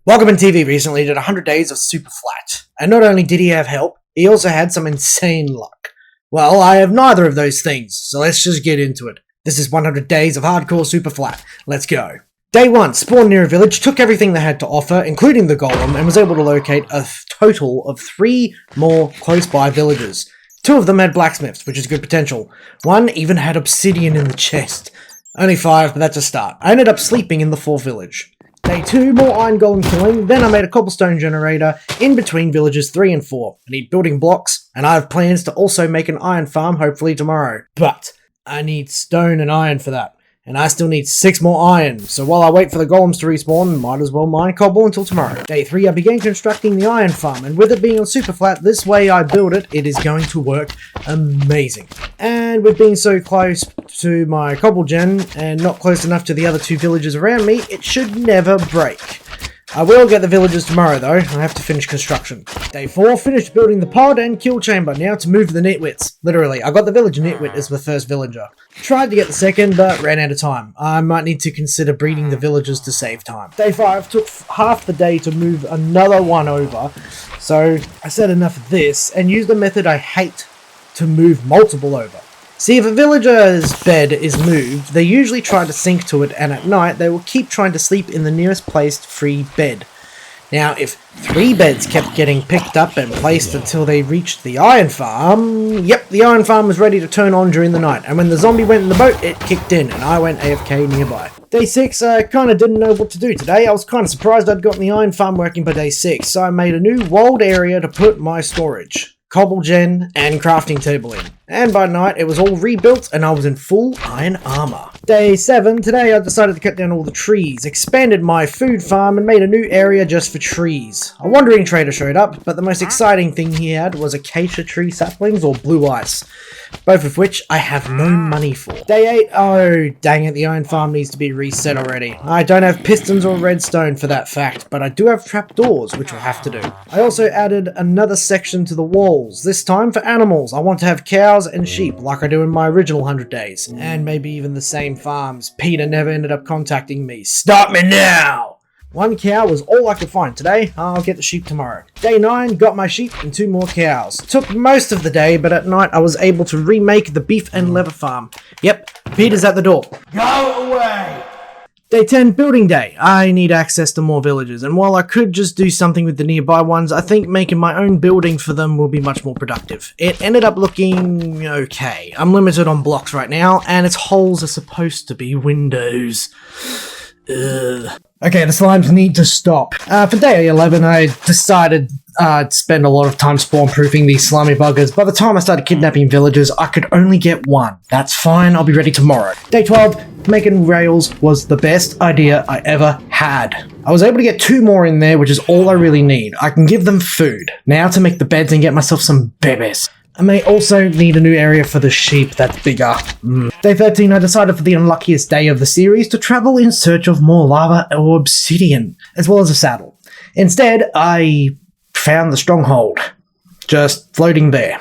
WelcominTV recently did 100 days of Superflat, and not only did he have help, he also had some insane luck. Well, I have neither of those things, so let's just get into it. This is 100 days of hardcore Superflat. Let's go. Day 1, spawned near a village, took everything they had to offer, including the golem, and was able to locate a total of 3 more close-by villages. 2 of them had blacksmiths, which is good potential. 1 even had obsidian in the chest. Only 5, but that's a start. I ended up sleeping in the 4th village. Day 2, more iron golem killing, then I made a cobblestone generator in between villages 3 and 4. I need building blocks, and I have plans to also make an iron farm hopefully tomorrow. But I need stone and iron for that, and I still need 6 more iron, so while I wait for the golems to respawn, might as well mine cobble until tomorrow. Day 3, I began constructing the iron farm, and with it being on Superflat, this way I build it, it is going to work amazing. And with being so close to my cobble gen, and not close enough to the other 2 villages around me, it should never break. I will get the villagers tomorrow though, I have to finish construction. Day 4, finished building the pod and kill chamber, now to move the nitwits. Literally, I got the village nitwit as the first villager. Tried to get the second, but ran out of time. I might need to consider breeding the villagers to save time. Day 5, took half the day to move another one over, so I said enough of this, and used a method I hate to move multiple over. See, if a villager's bed is moved, they usually try to sink to it, and at night they will keep trying to sleep in the nearest placed free bed. Now, if 3 beds kept getting picked up and placed until they reached the iron farm, yep, the iron farm was ready to turn on during the night, and when the zombie went in the boat, it kicked in, and I went AFK nearby. Day 6, I kinda didn't know what to do today. I was kinda surprised I'd gotten the iron farm working by day 6, so I made a new walled area to put my storage, cobble gen, and crafting table in. And by night, it was all rebuilt and I was in full iron armor. Day 7, today I decided to cut down all the trees, expanded my food farm, and made a new area just for trees. A wandering trader showed up, but the most exciting thing he had was acacia tree saplings or blue ice, both of which I have no money for. Day 8, oh dang it, the iron farm needs to be reset already. I don't have pistons or redstone for that fact, but I do have trapdoors, which I'll have to do. I also added another section to the walls, this time for animals. I want to have cows and sheep, like I do in my original 100 days. And maybe even the same farms. Peter never ended up contacting me. Stop me now! 1 cow was all I could find today. I'll get the sheep tomorrow. Day 9, got my sheep and 2 more cows. Took most of the day, but at night I was able to remake the beef and leather farm. Yep, Peter's at the door. Go away! Day 10, building day. I need access to more villages, and while I could just do something with the nearby ones, I think making my own building for them will be much more productive. It ended up looking okay. I'm limited on blocks right now, and its holes are supposed to be windows. Ugh. Okay, the slimes need to stop. For day 11, I decided I'd spend a lot of time spawn-proofing these slimy buggers. By the time I started kidnapping villagers, I could only get 1. That's fine, I'll be ready tomorrow. Day 12, making rails was the best idea I ever had. I was able to get 2 more in there, which is all I really need. I can give them food. Now to make the beds and get myself some bebes. I may also need a new area for the sheep that's bigger. Day 13, I decided for the unluckiest day of the series to travel in search of more lava or obsidian, as well as a saddle. Instead, I found the stronghold, just floating there.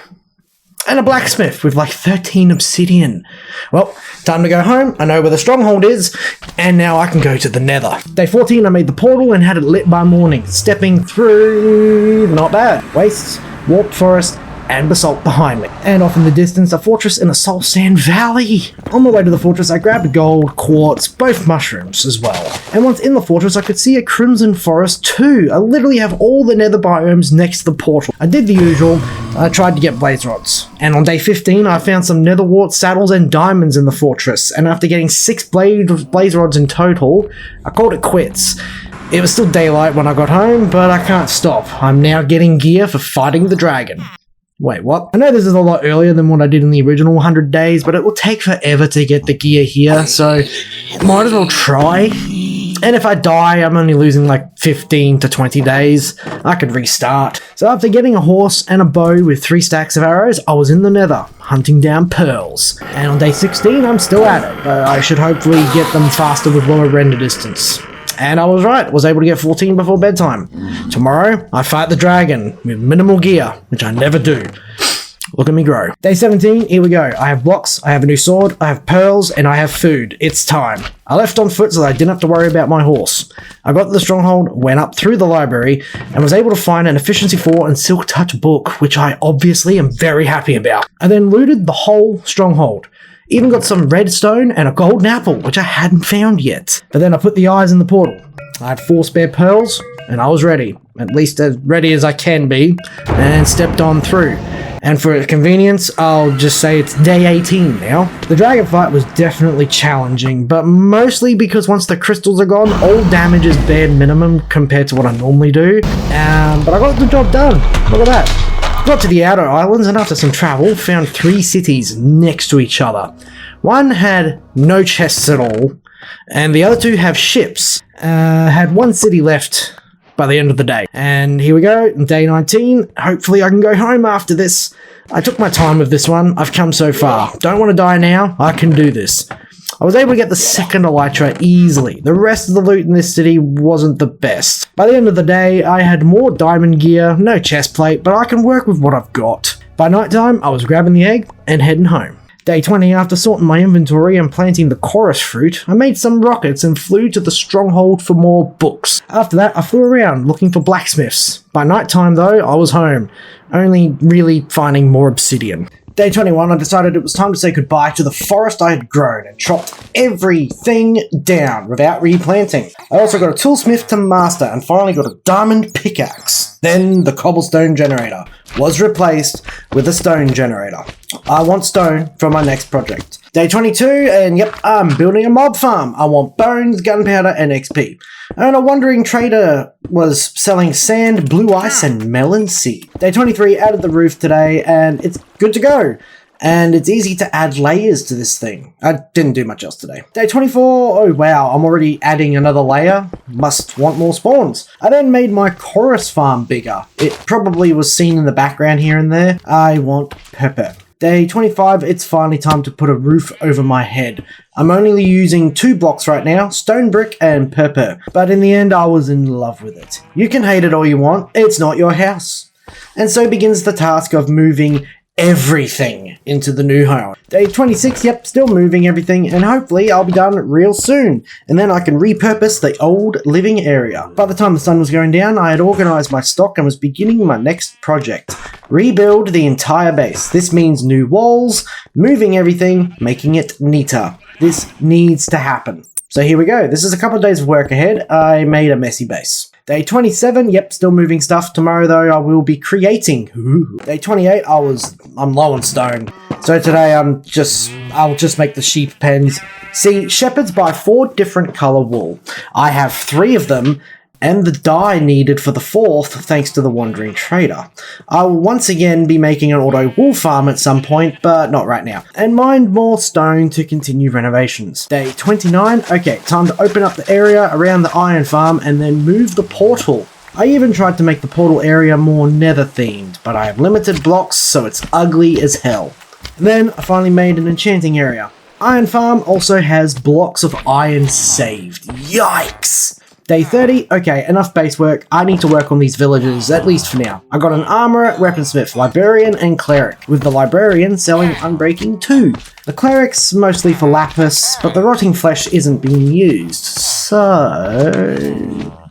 And a blacksmith with like 13 obsidian. Well, time to go home. I know where the stronghold is, and now I can go to the nether. Day 14, I made the portal and had it lit by morning. Stepping through, not bad. Wastes, warped forest, and basalt behind me. And off in the distance, a fortress in a soul sand valley. On the way to the fortress, I grabbed gold, quartz, both mushrooms as well. And once in the fortress, I could see a crimson forest too. I literally have all the nether biomes next to the portal. I did the usual. I tried to get blaze rods. And on day 15, I found some nether wart saddles and diamonds in the fortress. And after getting 6 blaze rods in total, I called it quits. It was still daylight when I got home, but I can't stop. I'm now getting gear for fighting the dragon. Wait, what? I know this is a lot earlier than what I did in the original 100 days, but it will take forever to get the gear here, so might as well try. And if I die, I'm only losing like 15 to 20 days. I could restart. So after getting a horse and a bow with 3 stacks of arrows, I was in the nether, hunting down pearls. And on day 16, I'm still at it, but I should hopefully get them faster with lower render distance. And I was right, was able to get 14 before bedtime. Tomorrow, I fight the dragon with minimal gear, which I never do. Look at me grow. Day 17, here we go. I have blocks, I have a new sword, I have pearls, and I have food. It's time. I left on foot so that I didn't have to worry about my horse. I got to the stronghold, went up through the library, and was able to find an Efficiency 4 and Silk Touch book, which I obviously am very happy about. I then looted the whole stronghold. Even got some redstone and a golden apple, which I hadn't found yet. But then I put the eyes in the portal. I had 4 spare pearls, and I was ready. At least as ready as I can be, and stepped on through. And for convenience, I'll just say it's day 18 now. The dragon fight was definitely challenging, but mostly because once the crystals are gone, all damage is bare minimum compared to what I normally do. But I got the job done. Look at that. Got to the outer islands, and after some travel, found 3 cities next to each other. One had no chests at all, and the other 2 have ships. Had 1 city left by the end of the day. And here we go, day 19. Hopefully I can go home after this. I took my time with this one. I've come so far. Don't want to die now. I can do this. I was able to get the second elytra easily. The rest of the loot in this city wasn't the best. By the end of the day, I had more diamond gear, no chest plate, but I can work with what I've got. By night time, I was grabbing the egg and heading home. Day 20, after sorting my inventory and planting the chorus fruit, I made some rockets and flew to the stronghold for more books. After that, I flew around looking for blacksmiths. By night time though, I was home, only really finding more obsidian. Day 21, I decided it was time to say goodbye to the forest I had grown and chopped everything down without replanting. I also got a toolsmith to master and finally got a diamond pickaxe. Then the cobblestone generator was replaced with a stone generator. I want stone for my next project. Day 22, and yep, I'm building a mob farm. I want bones, gunpowder, and XP. And a wandering trader was selling sand, blue ice, and melon seed. Day 23, added the roof today, and it's good to go. And it's easy to add layers to this thing. I didn't do much else today. Day 24, oh wow, I'm already adding another layer. Must want more spawns. I then made my chorus farm bigger. It probably was seen in the background here and there. I want pepper. Day 25, it's finally time to put a roof over my head. I'm only using 2 blocks right now, stone brick and pepper. But in the end, I was in love with it. You can hate it all you want, it's not your house. And so begins the task of moving everything into the new home. Day 26, yep, still moving everything, and hopefully I'll be done real soon, and then I can repurpose the old living area. By the time the sun was going down, I had organised my stock and was beginning my next project. Rebuild the entire base. This means new walls, moving everything, making it neater. This needs to happen. So here we go. This is a couple of days of work ahead. I made a messy base. Day 27, yep, still moving stuff. Tomorrow, though, I will be creating. Ooh. Day 28, I'm low on stone. So today, I'll just make the sheep pens. See, shepherds buy 4 different colour wool. I have 3 of them, and the dye needed for the 4th thanks to the wandering trader. I will once again be making an auto wool farm at some point, but not right now. And mine more stone to continue renovations. Day 29, okay, time to open up the area around the iron farm and then move the portal. I even tried to make the portal area more nether themed, but I have limited blocks so it's ugly as hell. And then I finally made an enchanting area. Iron farm also has blocks of iron saved. Yikes! Day 30, okay, enough base work. I need to work on these villagers, at least for now. I got an armourer, weaponsmith, librarian, and cleric, with the librarian selling Unbreaking 2. The cleric's mostly for lapis, but the rotting flesh isn't being used, so...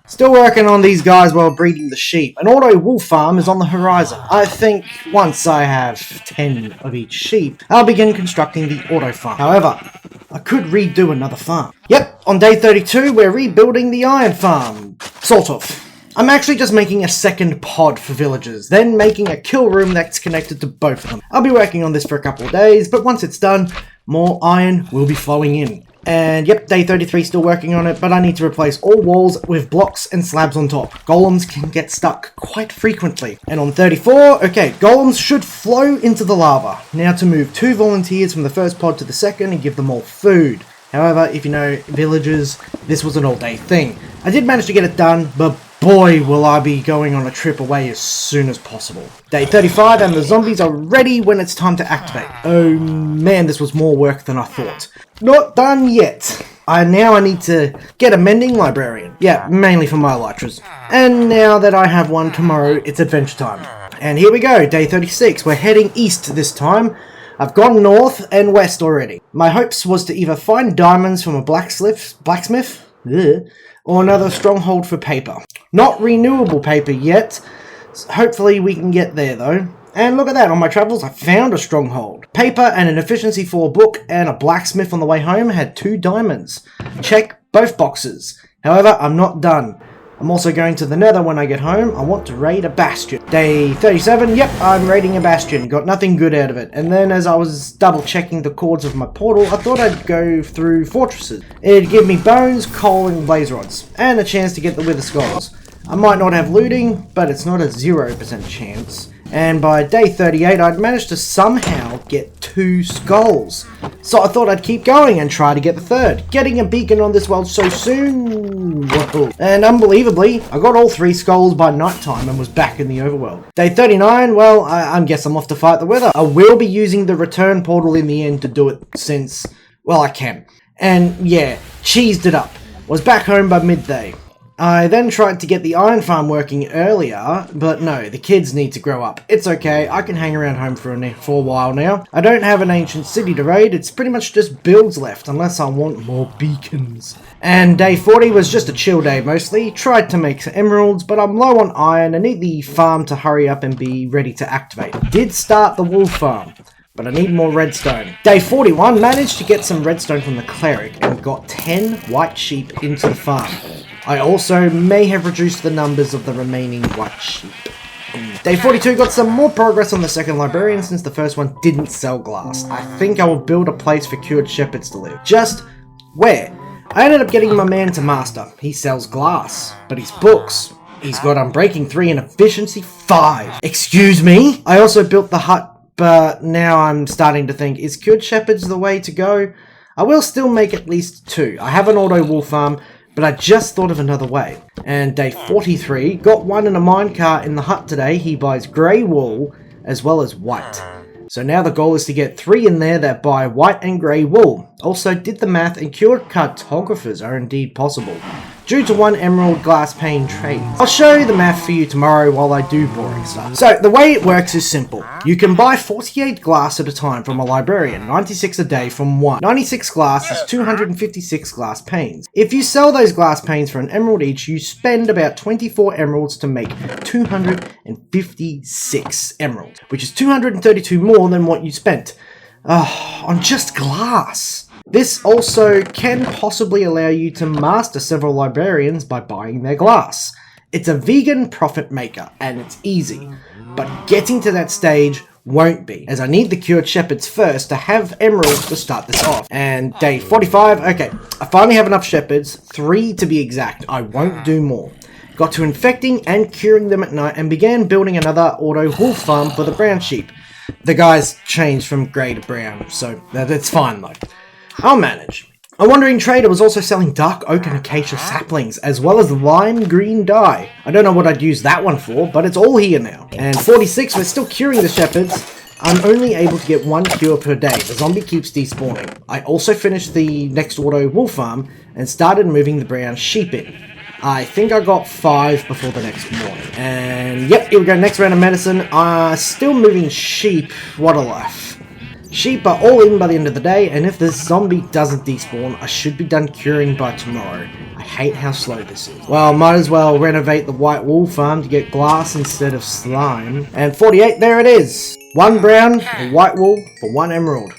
Still working on these guys while breeding the sheep. An auto wool farm is on the horizon. I think once I have 10 of each sheep, I'll begin constructing the auto farm. However, I could redo another farm. Yep, on day 32, we're rebuilding the iron farm. Sort of. I'm actually just making a second pod for villagers, then making a kill room that's connected to both of them. I'll be working on this for a couple of days, but once it's done, more iron will be flowing in. And yep, day 33 still working on it, but I need to replace all walls with blocks and slabs on top. Golems can get stuck quite frequently. And on 34, okay, golems should flow into the lava. Now to move 2 volunteers from the first pod to the second and give them all food. However, if you know villagers, this was an all-day thing. I did manage to get it done, but boy will I be going on a trip away as soon as possible. Day 35 and the zombies are ready when it's time to activate. Oh man, this was more work than I thought. Not done yet. I need to get a mending librarian. Yeah, mainly for my elytras. And now that I have one tomorrow, it's adventure time. And here we go, day 36. We're heading east this time. I've gone north and west already. My hopes was to either find diamonds from a blacksmith, or another stronghold for paper. Not renewable paper yet. Hopefully we can get there though. And look at that, on my travels I found a stronghold. Paper and an efficiency 4 book and a blacksmith on the way home had 2 diamonds. Check both boxes. However, I'm not done. I'm also going to the nether when I get home. I want to raid a bastion. Day 37, yep, I'm raiding a bastion. Got nothing good out of it. And then as I was double checking the chords of my portal, I thought I'd go through fortresses. It'd give me bones, coal and blaze rods. And a chance to get the wither skulls. I might not have looting, but it's not a 0% chance. And by day 38, I'd managed to somehow get 2 skulls. So I thought I'd keep going and try to get the 3rd. Getting a beacon on this world so soon. Whoa. And unbelievably, I got all 3 skulls by night time and was back in the overworld. Day 39, well, I guess I'm off to fight the wither. I will be using the return portal in the end to do it since, well, I can. And yeah, cheesed it up. Was back home by midday. I then tried to get the iron farm working earlier, but no, the kids need to grow up. It's okay, I can hang around home for a while now. I don't have an ancient city to raid, it's pretty much just builds left, unless I want more beacons. And day 40 was just a chill day mostly. Tried to make some emeralds, but I'm low on iron and need the farm to hurry up and be ready to activate. Did start the wool farm, but I need more redstone. Day 41, managed to get some redstone from the cleric and got 10 white sheep into the farm. I also may have reduced the numbers of the remaining white sheep. Day 42 got some more progress on the second librarian since the first one didn't sell glass. I think I will build a place for cured shepherds to live. Just where? I ended up getting my man to master. He sells glass, but his books. He's got Unbreaking 3 and Efficiency 5. Excuse me? I also built the hut, but now I'm starting to think, is cured shepherds the way to go? I will still make at least 2. I have an auto wool farm, but I just thought of another way. And day 43, got one in a minecart in the hut today. He buys grey wool as well as white. So now the goal is to get 3 in there that buy white and grey wool. Also did the math and cured cartographers are indeed possible, due to 1 emerald glass pane trade. I'll show you the math for you tomorrow while I do boring stuff. So the way it works is simple. You can buy 48 glass at a time from a librarian, 96 a day from 1. 96 glass is 256 glass panes. If you sell those glass panes for an emerald each, you spend about 24 emeralds to make 256 emeralds, which is 232 more than what you spent on just glass. This also can possibly allow you to master several librarians by buying their glass. It's a vegan profit maker, and it's easy, but getting to that stage won't be, as I need the cured shepherds first to have emeralds to start this off. And day 45, okay, I finally have enough shepherds, 3 to be exact, I won't do more. Got to infecting and curing them at night and began building another auto wolf farm for the brown sheep. The guys changed from grey to brown, so that's fine though. I'll manage. A wandering trader was also selling dark oak and acacia saplings, as well as lime green dye. I don't know what I'd use that one for, but it's all here now. And 46, we're still curing the shepherds. I'm only able to get 1 cure per day. The zombie keeps despawning. I also finished the next auto wool farm and started moving the brown sheep in. I think I got 5 before the next morning. And yep, here we go, next round of medicine. Still moving sheep, what a life. Sheep are all in by the end of the day, and if the zombie doesn't despawn, I should be done curing by tomorrow. I hate how slow this is. Well, might as well renovate the white wool farm to get glass instead of slime. And 48, there it is. 1 brown, a white wool for 1 emerald.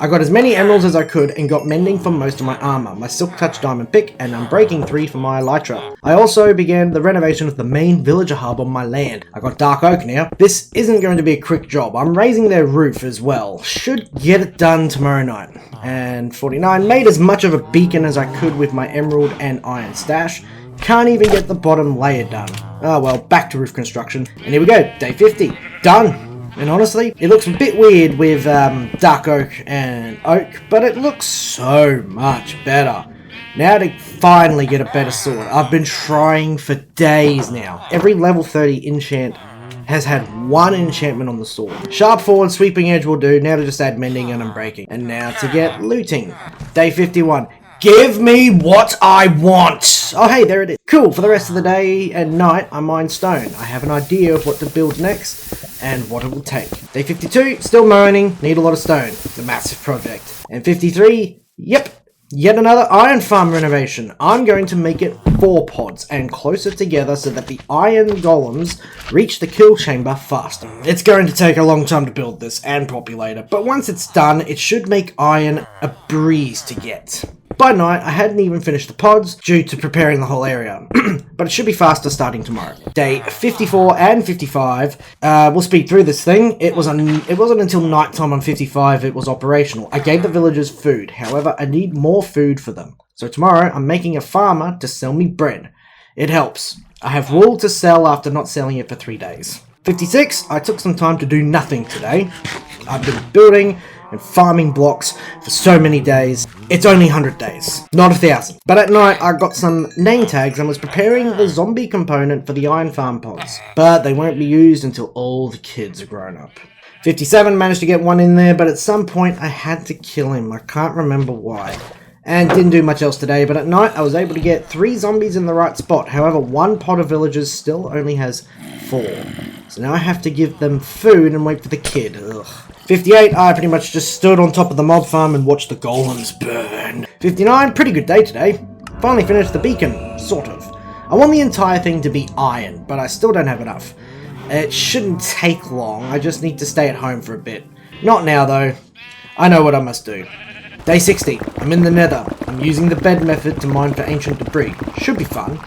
I got as many emeralds as I could and got mending for most of my armor, my silk touch diamond pick, and Unbreaking 3 for my elytra. I also began the renovation of the main villager hub on my land. I got dark oak now. This isn't going to be a quick job. I'm raising their roof as well. Should get it done tomorrow night. And 49, made as much of a beacon as I could with my emerald and iron stash. Can't even get the bottom layer done. Oh well, back to roof construction. And here we go, day 50. Done. And honestly, it looks a bit weird with dark oak and oak, but it looks so much better. Now to finally get a better sword. I've been trying for days now. Every level 30 enchant has had 1 enchantment on the sword. Sharp forward, sweeping edge will do. Now to just add mending and unbreaking. And now to get looting. Day 51. Give me what I want! Oh hey, there it is. Cool, for the rest of the day and night, I mine stone. I have an idea of what to build next, and what it will take. Day 52, still mining, need a lot of stone. It's a massive project. And 53, yep, yet another iron farm renovation. I'm going to make it 4 pods and closer together so that the iron golems reach the kill chamber faster. It's going to take a long time to build this and populate it, but once it's done, it should make iron a breeze to get. By night, I hadn't even finished the pods due to preparing the whole area, but it should be faster starting tomorrow. Day 54 and 55, we'll speed through this thing. It wasn't until nighttime on 55 it was operational. I gave the villagers food, however, I need more food for them. So tomorrow, I'm making a farmer to sell me bread. It helps. I have wool to sell after not selling it for 3 days. 56, I took some time to do nothing today. I've been building and farming blocks for so many days. It's only 100 days, not 1,000. But at night, I got some name tags and was preparing the zombie component for the iron farm pods. But they won't be used until all the kids are grown up. 57 managed to get one in there, but at some point I had to kill him. I can't remember why. And didn't do much else today, but at night I was able to get 3 zombies in the right spot. However, 1 pod of villagers still only has 4. So now I have to give them food and wait for the kid. Ugh. 58, I pretty much just stood on top of the mob farm and watched the golems burn. 59, pretty good day today. Finally finished the beacon, sort of. I want the entire thing to be iron, but I still don't have enough. It shouldn't take long, I just need to stay at home for a bit. Not now though. I know what I must do. Day 60, I'm in the nether. I'm using the bed method to mine for ancient debris. Should be fun.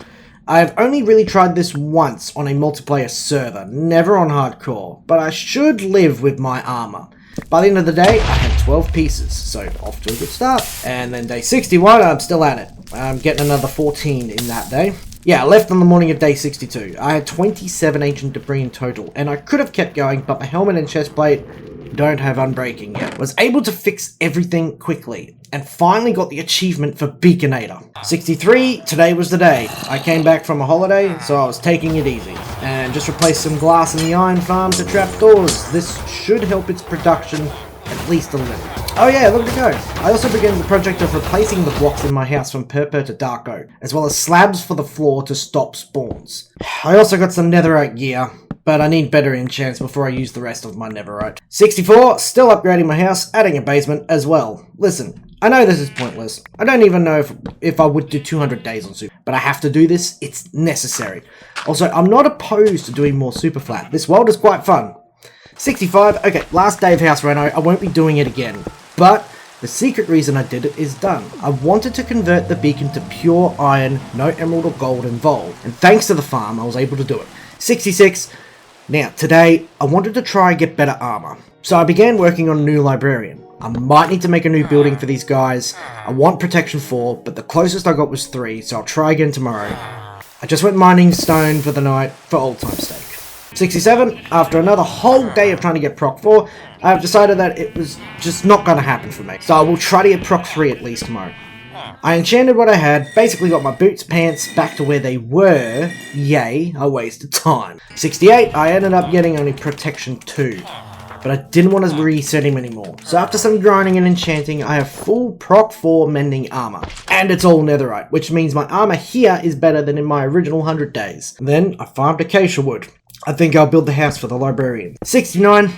I have only really tried this once on a multiplayer server, never on hardcore, but I should live with my armor. By the end of the day, I had 12 pieces, so off to a good start. And then day 61, I'm still at it. I'm getting another 14 in that day. Yeah, I left on the morning of day 62. I had 27 ancient debris in total, and I could have kept going, but my helmet and chestplate don't have unbreaking yet. Was able to fix everything quickly, and finally got the achievement for Beaconator. 63, today was the day. I came back from a holiday, so I was taking it easy. And just replaced some glass in the iron farm to trapdoors. This should help its production at least a little. Oh yeah, look to go. I also began the project of replacing the blocks in my house from purple to dark oak, as well as slabs for the floor to stop spawns. I also got some netherite gear, but I need better enchants before I use the rest of my netherite. 64, still upgrading my house, adding a basement as well. Listen, I know this is pointless. I don't even know if I would do 200 days on Super, but I have to do this, it's necessary. Also, I'm not opposed to doing more Superflat. This world is quite fun. 65, okay, last day of house reno, I won't be doing it again, but the secret reason I did it is done. I wanted to convert the beacon to pure iron, no emerald or gold involved, and thanks to the farm, I was able to do it. 66, now, today, I wanted to try and get better armor, so I began working on a new librarian. I might need to make a new building for these guys. I want protection 4, but the closest I got was 3, so I'll try again tomorrow. I just went mining stone for the night, for old time's sake. 67, after another whole day of trying to get proc 4, I have decided that it was just not going to happen for me, so I will try to get proc 3 at least tomorrow. I enchanted what I had, basically got my boots, pants back to where they were. Yay, a waste of time. 68, I ended up getting only protection 2, but I didn't want to reset him anymore. So after some grinding and enchanting, I have full proc 4 mending armor. And it's all netherite, which means my armor here is better than in my original 100 days. Then I farmed acacia wood. I think I'll build the house for the librarian. 69,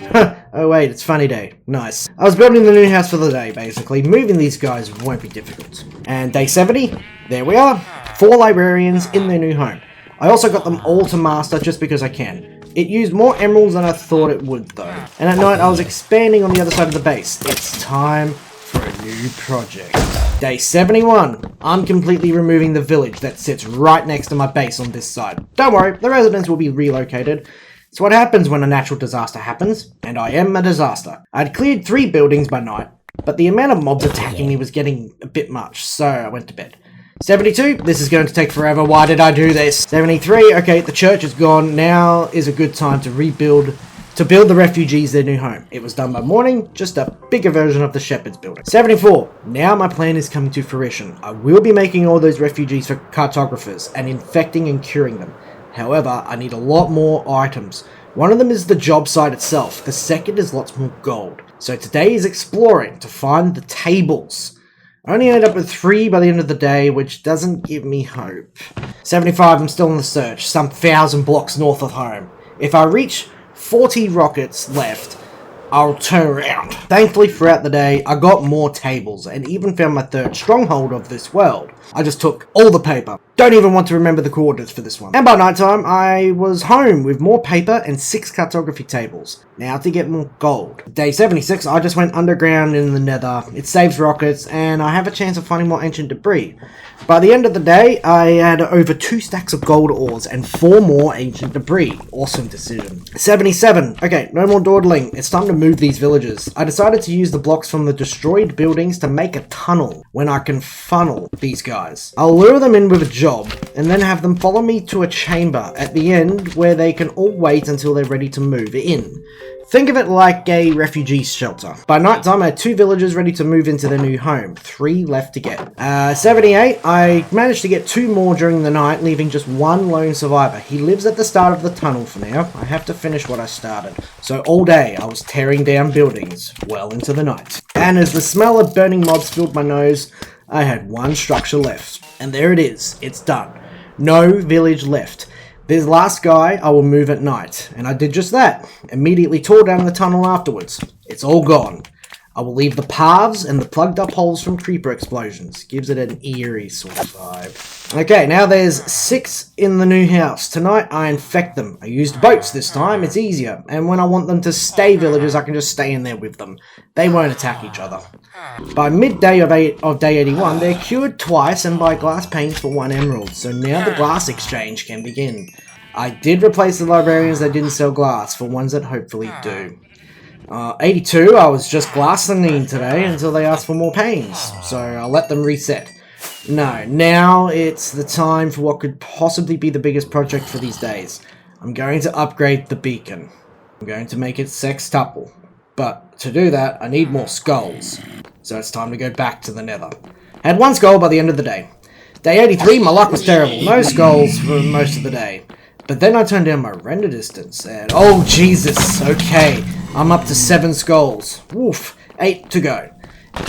oh wait, it's funny day. Nice. I was building the new house for the day, basically. Moving these guys won't be difficult. And day 70, there we are. 4 librarians in their new home. I also got them all to master just because I can. It used more emeralds than I thought it would though. And at night I was expanding on the other side of the base. It's time for a new project. Day 71, I'm completely removing the village that sits right next to my base on this side. Don't worry, the residents will be relocated. It's what happens when a natural disaster happens, and I am a disaster. I'd cleared 3 buildings by night, but the amount of mobs attacking me was getting a bit much, so I went to bed. 72, this is going to take forever, why did I do this? 73, okay, the church is gone, now is a good time to build the refugees their new home. It was done by morning, just a bigger version of the shepherd's building. 74, now my plan is coming to fruition. I will be making all those refugees for cartographers and infecting and curing them. However, I need a lot more items. One of them is the job site itself, the second is lots more gold. So today is exploring to find the tables. I only ended up with 3 by the end of the day, which doesn't give me hope. 75, I'm still on the search, some 1,000 blocks north of home. If I reach 40 rockets left, I'll turn around. Thankfully, throughout the day, I got more tables and even found my 3rd stronghold of this world. I just took all the paper. Don't even want to remember the coordinates for this one. And by nighttime, I was home with more paper and 6 cartography tables. Now to get more gold. Day 76, I just went underground in the nether. It saves rockets, and I have a chance of finding more ancient debris. By the end of the day, I had over 2 stacks of gold ores and 4 more ancient debris. Awesome decision. 77. Okay, no more dawdling. It's time to move these villages. I decided to use the blocks from the destroyed buildings to make a tunnel when I can funnel these guys. I'll lure them in with a job and then have them follow me to a chamber at the end where they can all wait until they're ready to move in. Think of it like a refugee shelter. By night time, I had 2 villagers ready to move into their new home. 3 left to get. 78, I managed to get 2 more during the night, leaving just 1 lone survivor. He lives at the start of the tunnel for now. I have to finish what I started. So all day, I was tearing down buildings well into the night. And as the smell of burning mobs filled my nose, I had 1 structure left. And there it is. It's done. No village left. This last guy I will move at night, and I did just that. Immediately tore down the tunnel afterwards. It's all gone. I will leave the paths and the plugged up holes from creeper explosions. Gives it an eerie sort of vibe. Okay, now there's 6 in the new house. Tonight I infect them. I used boats this time, it's easier. And when I want them to stay villagers, I can just stay in there with them. They won't attack each other. By midday of day 81, they're cured twice and buy glass panes for 1 emerald. So now the glass exchange can begin. I did replace the librarians that didn't sell glass for ones that hopefully do. 82, I was just glassing today until they asked for more panes, so I'll let them reset. No, now it's the time for what could possibly be the biggest project for these days. I'm going to upgrade the beacon. I'm going to make it sextuple. But to do that, I need more skulls. So it's time to go back to the nether. Had 1 skull by the end of the day. Day 83, my luck was terrible. No skulls for most of the day. But then I turned down my render distance and... oh, Jesus! Okay, I'm up to 7 skulls. Woof, 8 to go.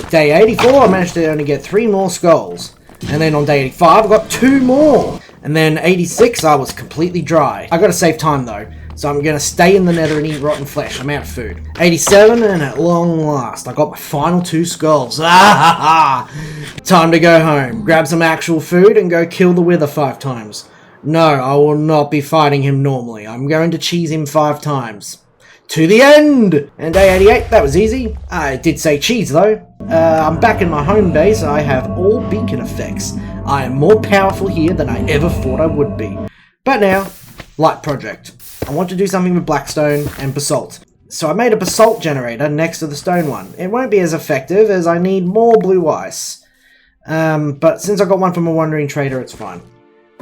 Day 84, I managed to only get 3 more skulls. And then on day 85, I got 2 more. And then 86, I was completely dry. I gotta save time though. So I'm gonna stay in the nether and eat rotten flesh. I'm out of food. 87, and at long last, I got my final 2 skulls. Ah ha ha! Time to go home, grab some actual food, and go kill the Wither 5 times. No, I will not be fighting him normally. I'm going to cheese him 5 times. To the end! And day 88, that was easy. I did say cheese though. I'm back in my home base. I have all beacon effects. I am more powerful here than I ever thought I would be. But now, light project. I want to do something with blackstone and basalt. So I made a basalt generator next to the stone one. It won't be as effective as I need more blue ice. But since I got one from a wandering trader, it's fine.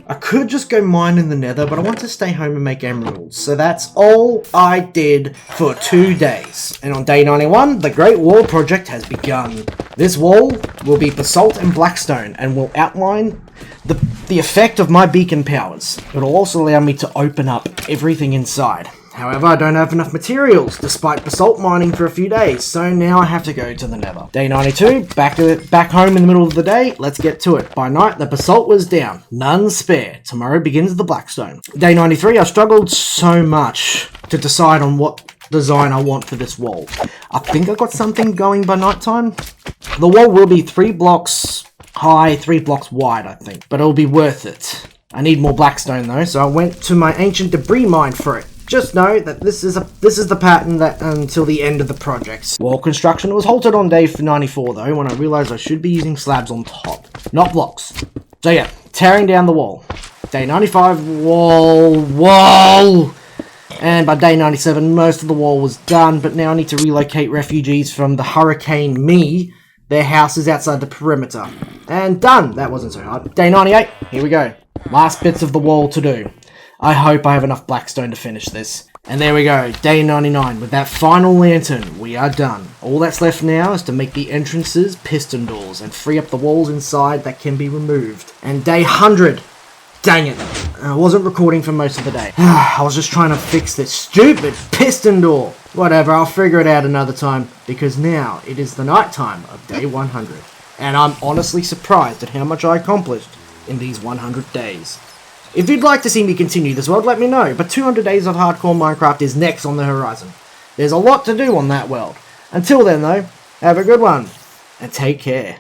I could just go mine in the nether, but I want to stay home and make emeralds. So that's all I did for 2 days. And on day 91, the Great Wall project has begun. This wall will be basalt and blackstone and will outline the effect of my beacon powers. It'll also allow me to open up everything inside. However, I don't have enough materials, despite basalt mining for a few days, so now I have to go to the nether. Day 92, back home in the middle of the day, let's get to it. By night, the basalt was down, none spare. Tomorrow begins the blackstone. Day 93, I struggled so much to decide on what design I want for this wall. I think I got something going by nighttime. The wall will be 3 blocks high, 3 blocks wide, I think, but it'll be worth it. I need more blackstone though, so I went to my ancient debris mine for it. Just know that this is the pattern that until the end of the project. Wall construction was halted on day 94 though, when I realised I should be using slabs on top, not blocks. So yeah, tearing down the wall. Day 95, wall! And by day 97, most of the wall was done, but now I need to relocate refugees from the Hurricane Me. Their house is outside the perimeter. And done! That wasn't so hard. Day 98, here we go. Last bits of the wall to do. I hope I have enough blackstone to finish this. And there we go, day 99. With that final lantern, we are done. All that's left now is to make the entrances piston doors and free up the walls inside that can be removed. And day 100. Dang it. I wasn't recording for most of the day. I was just trying to fix this stupid piston door. Whatever, I'll figure it out another time, because now it is the night time of day 100. and I'm honestly surprised at how much I accomplished in these 100 days. If you'd like to see me continue this world, let me know, but 200 days of hardcore Minecraft is next on the horizon. There's a lot to do on that world. Until then though, have a good one, and take care.